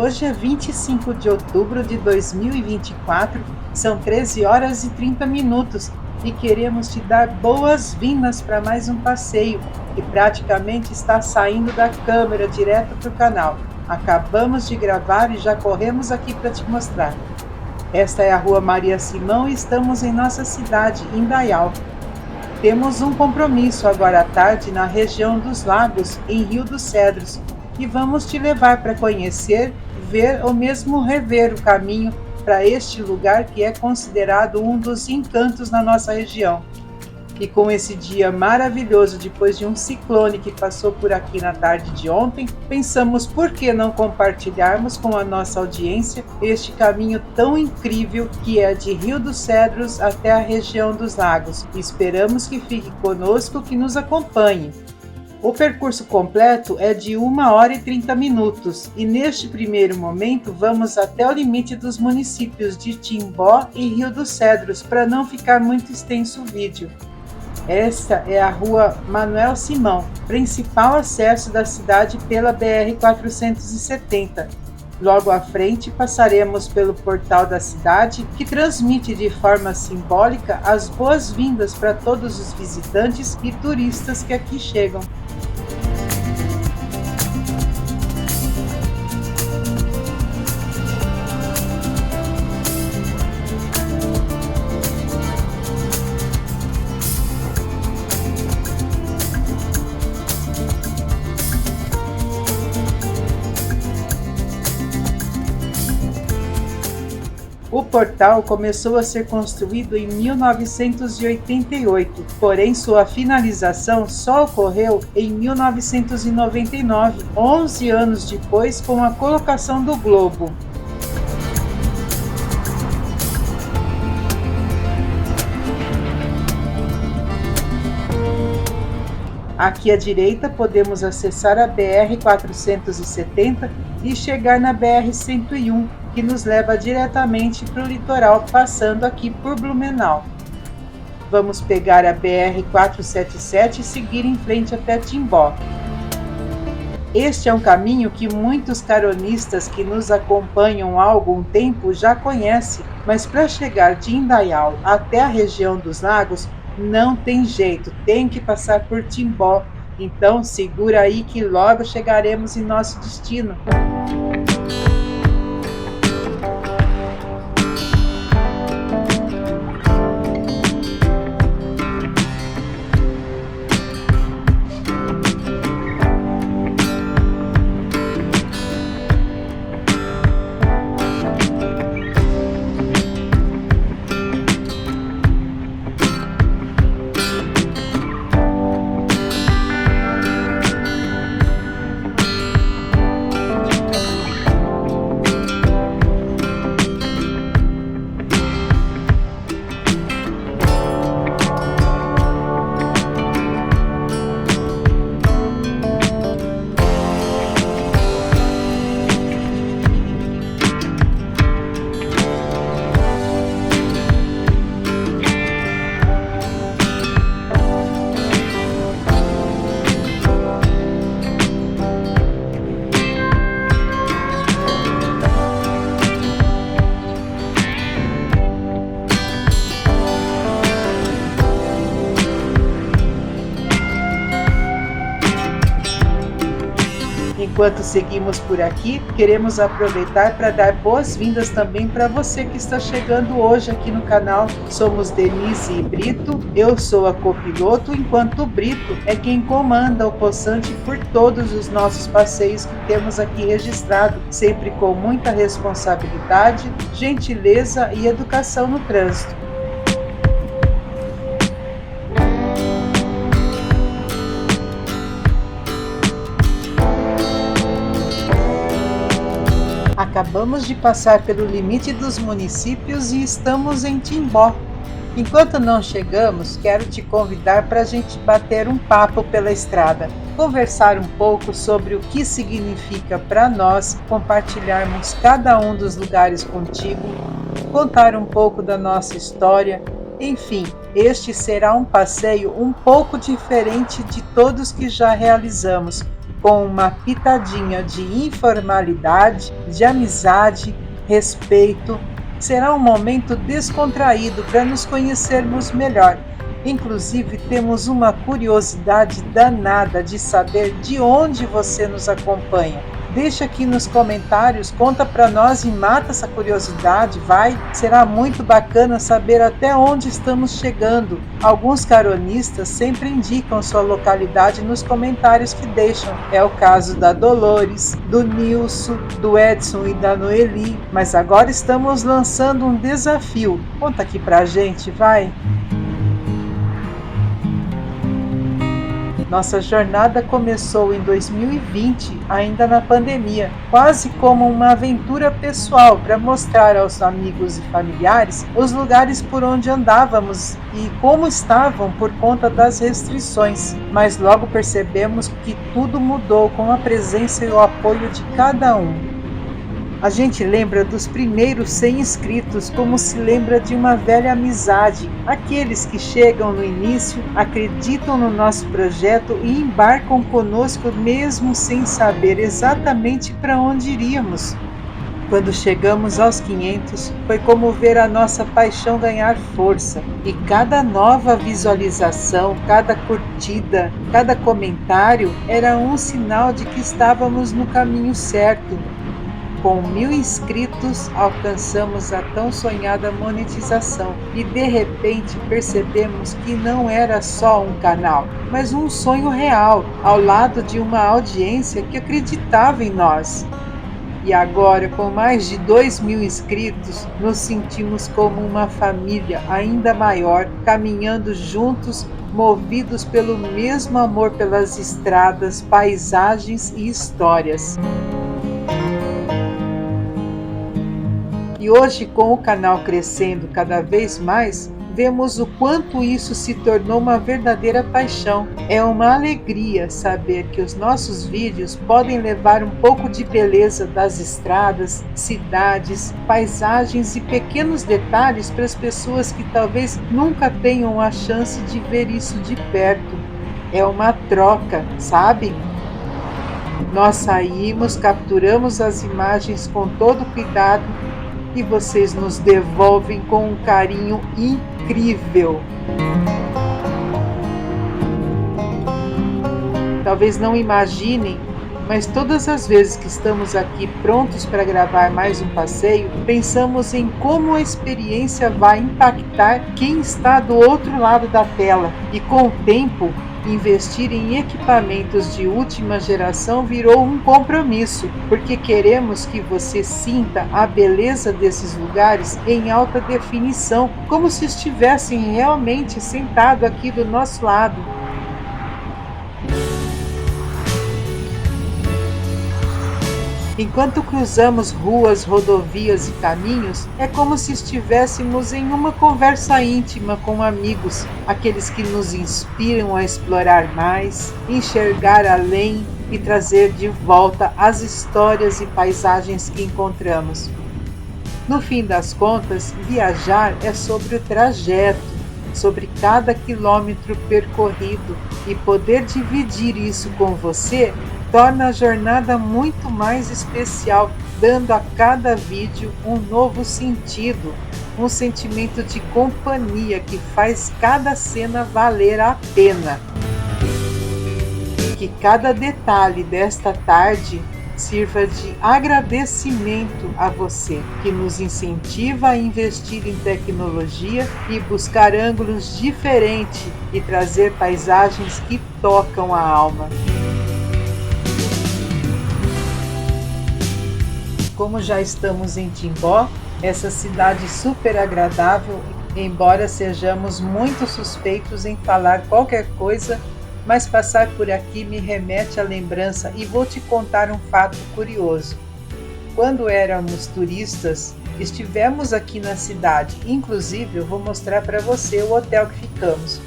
Hoje é 25 de outubro de 2024, são 13 horas e 30 minutos e queremos te dar boas-vindas para mais um passeio que praticamente está saindo da câmera direto para o canal. Acabamos de gravar e já corremos aqui para te mostrar. Esta é a Rua Maria Simão e estamos em nossa cidade, Indaial. Temos um compromisso agora à tarde na região dos Lagos, em Rio dos Cedros, e vamos te levar para conhecer, ver ou mesmo rever o caminho para este lugar que é considerado um dos encantos na nossa região. E com esse dia maravilhoso, depois de um ciclone que passou por aqui na tarde de ontem, pensamos por que não compartilharmos com a nossa audiência este caminho tão incrível que é de Rio dos Cedros até a região dos Lagos. E esperamos que fique conosco, que nos acompanhe. O percurso completo é de 1 hora e 30 minutos e neste primeiro momento vamos até o limite dos municípios de Timbó e Rio dos Cedros para não ficar muito extenso o vídeo. Esta é a Rua Manuel Simão, principal acesso da cidade pela BR-470. Logo à frente passaremos pelo portal da cidade, que transmite de forma simbólica as boas-vindas para todos os visitantes e turistas que aqui chegam. O portal começou a ser construído em 1988, porém sua finalização só ocorreu em 1999, 11 anos depois, com a colocação do globo. Aqui à direita podemos acessar a BR-470 e chegar na BR-101, que nos leva diretamente para o litoral, passando aqui por Blumenau. Vamos pegar a BR-477 e seguir em frente até Timbó. Este é um caminho que muitos caronistas que nos acompanham há algum tempo já conhecem, mas para chegar de Indaial até a região dos Lagos, não tem jeito, tem que passar por Timbó. Então segura aí que logo chegaremos em nosso destino. Enquanto seguimos por aqui, queremos aproveitar para dar boas-vindas também para você que está chegando hoje aqui no canal. Somos Denise e Brito, eu sou a copiloto, enquanto o Brito é quem comanda o possante por todos os nossos passeios que temos aqui registrado, sempre com muita responsabilidade, gentileza e educação no trânsito. Acabamos de passar pelo limite dos municípios e estamos em Timbó. Enquanto não chegamos, quero te convidar para a gente bater um papo pela estrada, conversar um pouco sobre o que significa para nós compartilharmos cada um dos lugares contigo, contar um pouco da nossa história. Enfim, este será um passeio um pouco diferente de todos que já realizamos, com uma pitadinha de informalidade, de amizade, respeito. Será um momento descontraído para nos conhecermos melhor. Inclusive, temos uma curiosidade danada de saber de onde você nos acompanha. Deixa aqui nos comentários, conta para nós e mata essa curiosidade, vai? Será muito bacana saber até onde estamos chegando. Alguns caronistas sempre indicam sua localidade nos comentários que deixam. É o caso da Dolores, do Nilson, do Edson e da Noeli. Mas agora estamos lançando um desafio. Conta aqui pra gente, vai? Nossa jornada começou em 2020, ainda na pandemia, quase como uma aventura pessoal para mostrar aos amigos e familiares os lugares por onde andávamos e como estavam por conta das restrições. Mas logo percebemos que tudo mudou com a presença e o apoio de cada um. A gente lembra dos primeiros 100 inscritos como se lembra de uma velha amizade. Aqueles que chegam no início, acreditam no nosso projeto e embarcam conosco mesmo sem saber exatamente para onde iríamos. Quando chegamos aos 500, foi como ver a nossa paixão ganhar força. E cada nova visualização, cada curtida, cada comentário era um sinal de que estávamos no caminho certo. Com 1000 inscritos, alcançamos a tão sonhada monetização e de repente percebemos que não era só um canal, mas um sonho real, ao lado de uma audiência que acreditava em nós. E agora, com mais de 2000 inscritos, nos sentimos como uma família ainda maior, caminhando juntos, movidos pelo mesmo amor pelas estradas, paisagens e histórias. E hoje, com o canal crescendo cada vez mais, vemos o quanto isso se tornou uma verdadeira paixão. É uma alegria saber que os nossos vídeos podem levar um pouco de beleza das estradas, cidades, paisagens e pequenos detalhes para as pessoas que talvez nunca tenham a chance de ver isso de perto. É uma troca, sabe? Nós saímos, capturamos as imagens com todo cuidado e vocês nos devolvem com um carinho incrível. Talvez não imaginem, mas todas as vezes que estamos aqui prontos para gravar mais um passeio, pensamos em como a experiência vai impactar quem está do outro lado da tela. E com o tempo, investir em equipamentos de última geração virou um compromisso, porque queremos que você sinta a beleza desses lugares em alta definição, como se estivessem realmente sentado aqui do nosso lado. Enquanto cruzamos ruas, rodovias e caminhos, é como se estivéssemos em uma conversa íntima com amigos, aqueles que nos inspiram a explorar mais, enxergar além e trazer de volta as histórias e paisagens que encontramos. No fim das contas, viajar é sobre o trajeto, sobre cada quilômetro percorrido, e poder dividir isso com você torna a jornada muito mais especial, dando a cada vídeo um novo sentido, um sentimento de companhia que faz cada cena valer a pena. Que cada detalhe desta tarde sirva de agradecimento a você, que nos incentiva a investir em tecnologia e buscar ângulos diferentes e trazer paisagens que tocam a alma. Como já estamos em Timbó, essa cidade super agradável, embora sejamos muito suspeitos em falar qualquer coisa, mas passar por aqui me remete à lembrança e vou te contar um fato curioso. Quando éramos turistas, estivemos aqui na cidade, inclusive eu vou mostrar para você o hotel que ficamos.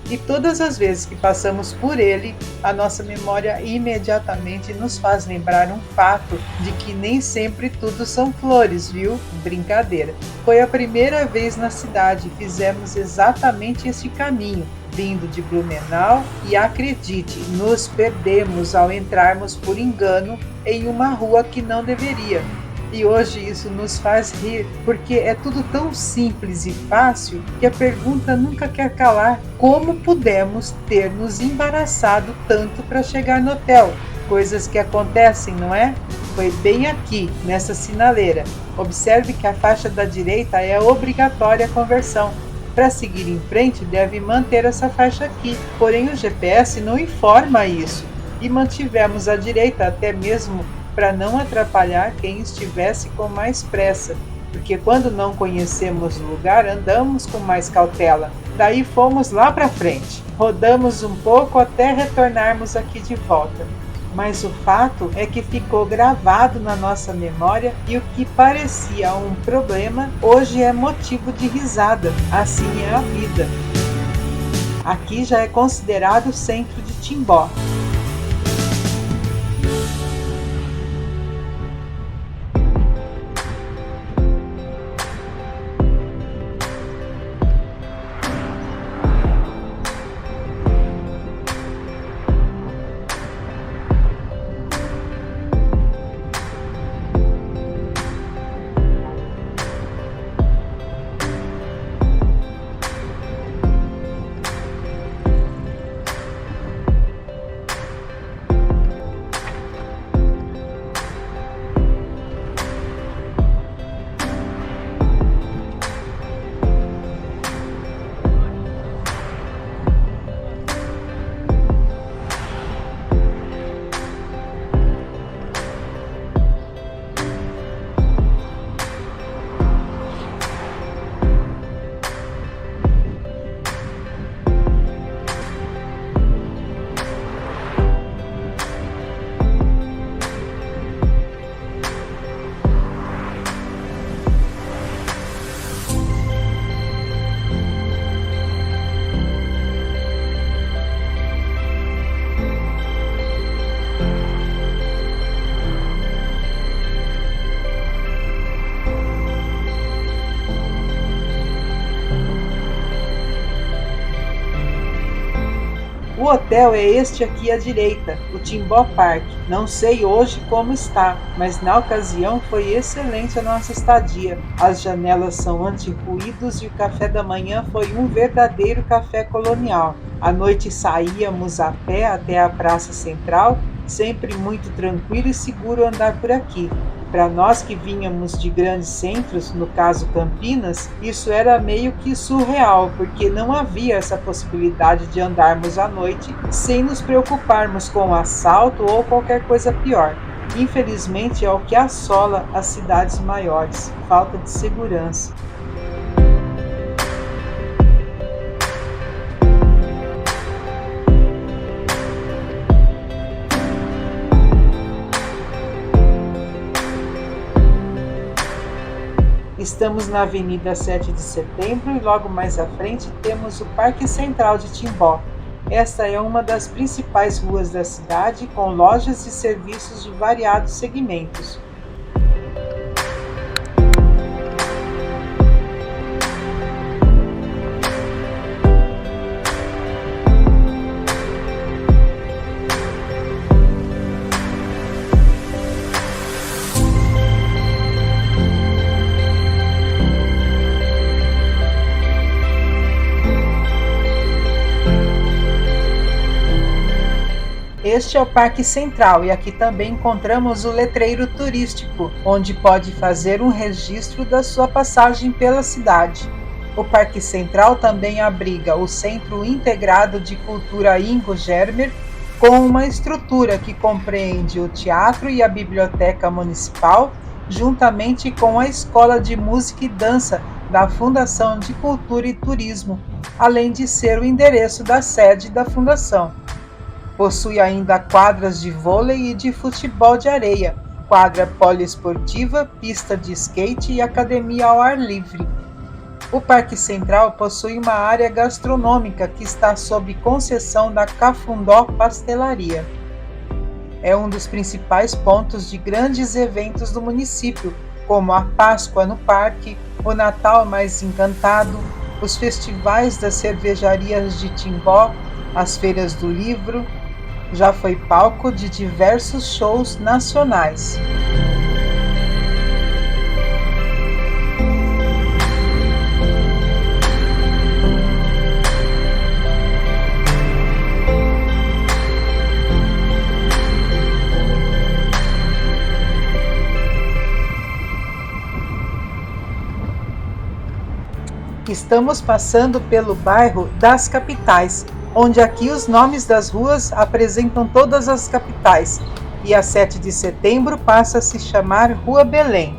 E todas as vezes que passamos por ele, a nossa memória imediatamente nos faz lembrar um fato de que nem sempre tudo são flores, viu? Brincadeira. Foi a primeira vez na cidade e fizemos exatamente este caminho. vindo de Blumenau e acredite, nos perdemos ao entrarmos por engano em uma rua que não deveria. E hoje isso nos faz rir, porque é tudo tão simples e fácil que a pergunta nunca quer calar: como pudemos ter nos embaraçado tanto para chegar no hotel? Coisas que acontecem, não é? Foi bem aqui, nessa sinaleira. Observe que a faixa da direita é obrigatória a conversão. Para seguir em frente, deve manter essa faixa aqui, porém o GPS não informa isso. E mantivemos a direita até mesmo para não atrapalhar quem estivesse com mais pressa, porque quando não conhecemos o lugar, andamos com mais cautela. Daí fomos lá para frente, rodamos um pouco até retornarmos aqui de volta. Mas o fato é que ficou gravado na nossa memória e o que parecia um problema, hoje é motivo de risada. Assim é a vida. Aqui já é considerado o centro de Timbó. O hotel é este aqui à direita, o Timbó Park. Não sei hoje como está, mas na ocasião foi excelente a nossa estadia. As janelas são anti-ruídos e o café da manhã foi um verdadeiro café colonial. À noite saíamos a pé até a Praça Central, sempre muito tranquilo e seguro andar por aqui. Para nós que vínhamos de grandes centros, no caso Campinas, isso era meio que surreal, porque não havia essa possibilidade de andarmos à noite sem nos preocuparmos com assalto ou qualquer coisa pior. Infelizmente é o que assola as cidades maiores, falta de segurança. Estamos na Avenida 7 de Setembro e logo mais à frente temos o Parque Central de Timbó. Esta é uma das principais ruas da cidade, com lojas e serviços de variados segmentos. Este é o Parque Central e aqui também encontramos o letreiro turístico, onde pode fazer um registro da sua passagem pela cidade. O Parque Central também abriga o Centro Integrado de Cultura Ingo Germer, com uma estrutura que compreende o teatro e a biblioteca municipal, juntamente com a Escola de Música e Dança da Fundação de Cultura e Turismo, além de ser o endereço da sede da Fundação. Possui ainda quadras de vôlei e de futebol de areia, quadra poliesportiva, pista de skate e academia ao ar livre. O Parque Central possui uma área gastronômica que está sob concessão da Cafundó Pastelaria. É um dos principais pontos de grandes eventos do município, como a Páscoa no Parque, o Natal Mais Encantado, os festivais das cervejarias de Timbó, as feiras do livro, já foi palco de diversos shows nacionais. Estamos passando pelo bairro das Capitais, onde aqui os nomes das ruas apresentam todas as capitais, e a 7 de setembro passa a se chamar Rua Belém.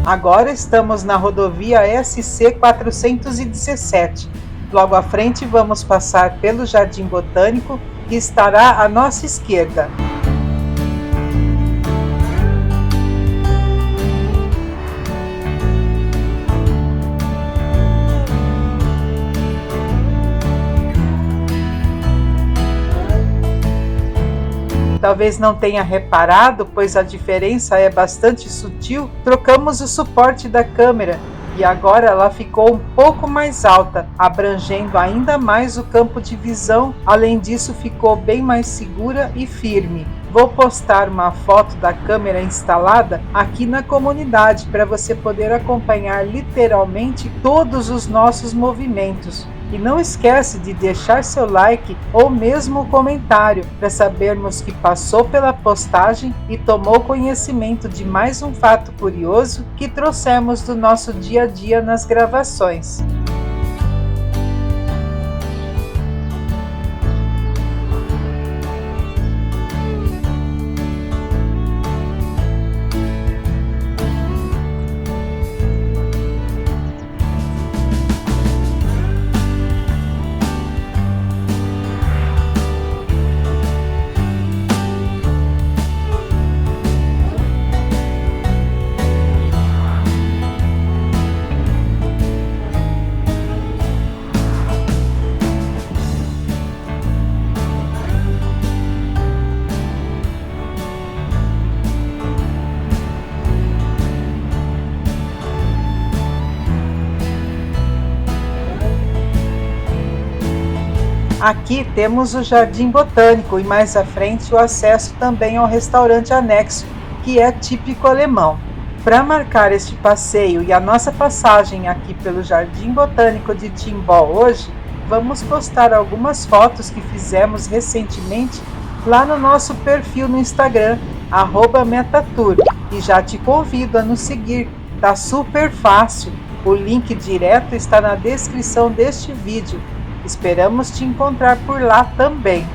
Agora estamos na rodovia SC 417. Logo à frente vamos passar pelo Jardim Botânico, que estará à nossa esquerda. Talvez não tenha reparado, pois a diferença é bastante sutil. Trocamos o suporte da câmera e agora ela ficou um pouco mais alta, abrangendo ainda mais o campo de visão. Além disso, ficou bem mais segura e firme. Vou postar uma foto da câmera instalada aqui na comunidade para você poder acompanhar literalmente todos os nossos movimentos. E não esquece de deixar seu like ou mesmo o comentário para sabermos que passou pela postagem e tomou conhecimento de mais um fato curioso que trouxemos do nosso dia a dia nas gravações. Aqui temos o Jardim Botânico e mais à frente o acesso também ao restaurante anexo, que é típico alemão. Para marcar este passeio e a nossa passagem aqui pelo Jardim Botânico de Timbó hoje, vamos postar algumas fotos que fizemos recentemente lá no nosso perfil no Instagram, @Metatour, e já te convido a nos seguir, tá super fácil. O link direto está na descrição deste vídeo. Esperamos te encontrar por lá também.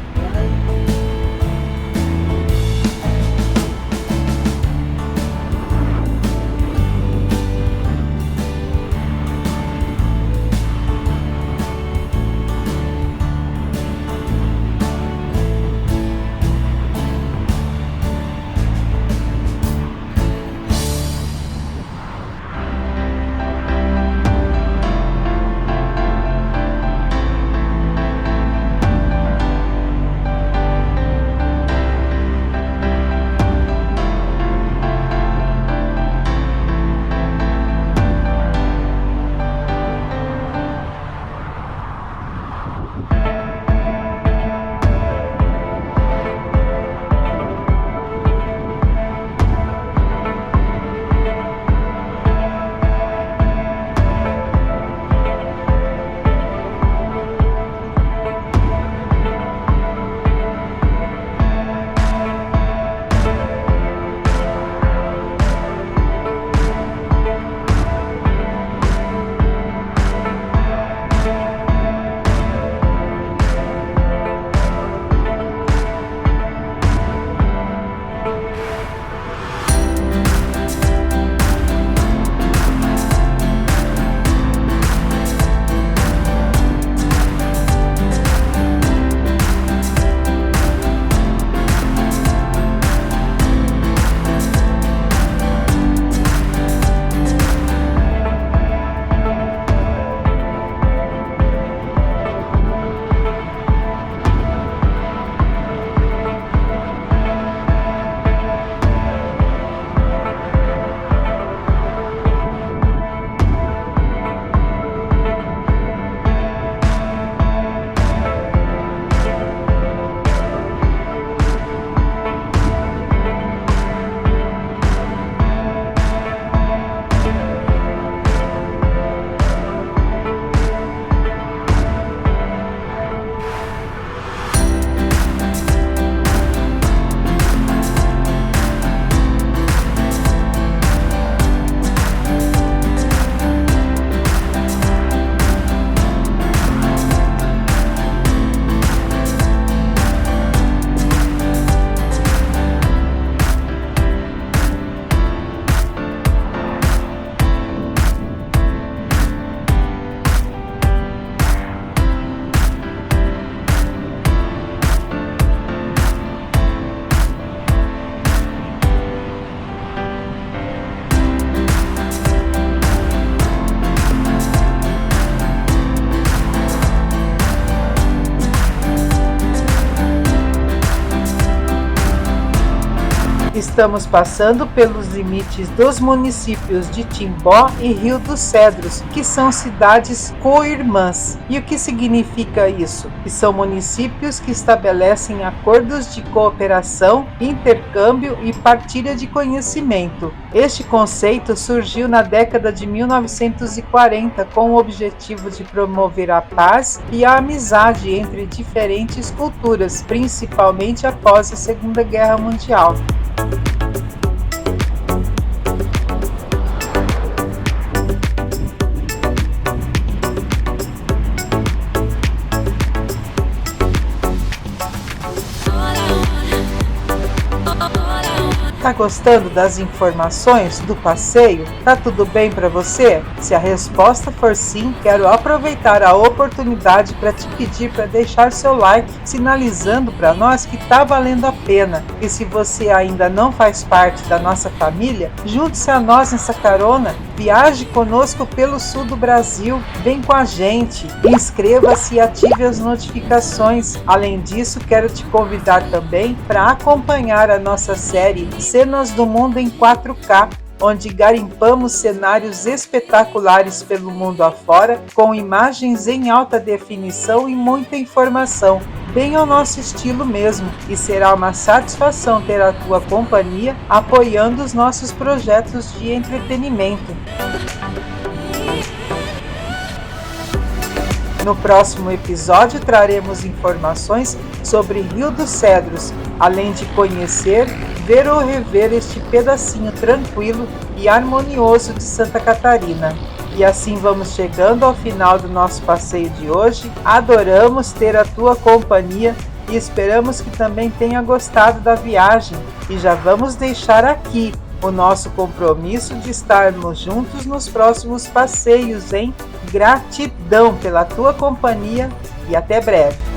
estamos passando pelos limites dos municípios de Timbó e Rio dos Cedros, que são cidades co-irmãs. E o que significa isso? Que são municípios que estabelecem acordos de cooperação, intercâmbio e partilha de conhecimento. Este conceito surgiu na década de 1940 com o objetivo de promover a paz e a amizade entre diferentes culturas, principalmente após a Segunda Guerra Mundial. Tá gostando das informações do passeio? Tá tudo bem para você? Se a resposta for sim, quero aproveitar a oportunidade para te pedir para deixar seu like, sinalizando para nós que tá valendo a pena. E se você ainda não faz parte da nossa família, junte-se a nós nessa carona, viaje conosco pelo sul do Brasil, vem com a gente, inscreva-se e ative as notificações. Além disso, quero te convidar também para acompanhar a nossa série Cenas do Mundo em 4K, onde garimpamos cenários espetaculares pelo mundo afora, com imagens em alta definição e muita informação, bem ao nosso estilo mesmo, e será uma satisfação ter a tua companhia apoiando os nossos projetos de entretenimento. No próximo episódio traremos informações sobre Rio dos Cedros, além de conhecer, ver ou rever este pedacinho tranquilo e harmonioso de Santa Catarina. E assim vamos chegando ao final do nosso passeio de hoje. Adoramos ter a tua companhia e esperamos que também tenha gostado da viagem. E já vamos deixar aqui o nosso compromisso de estarmos juntos nos próximos passeios, hein? Gratidão pela tua companhia e até breve!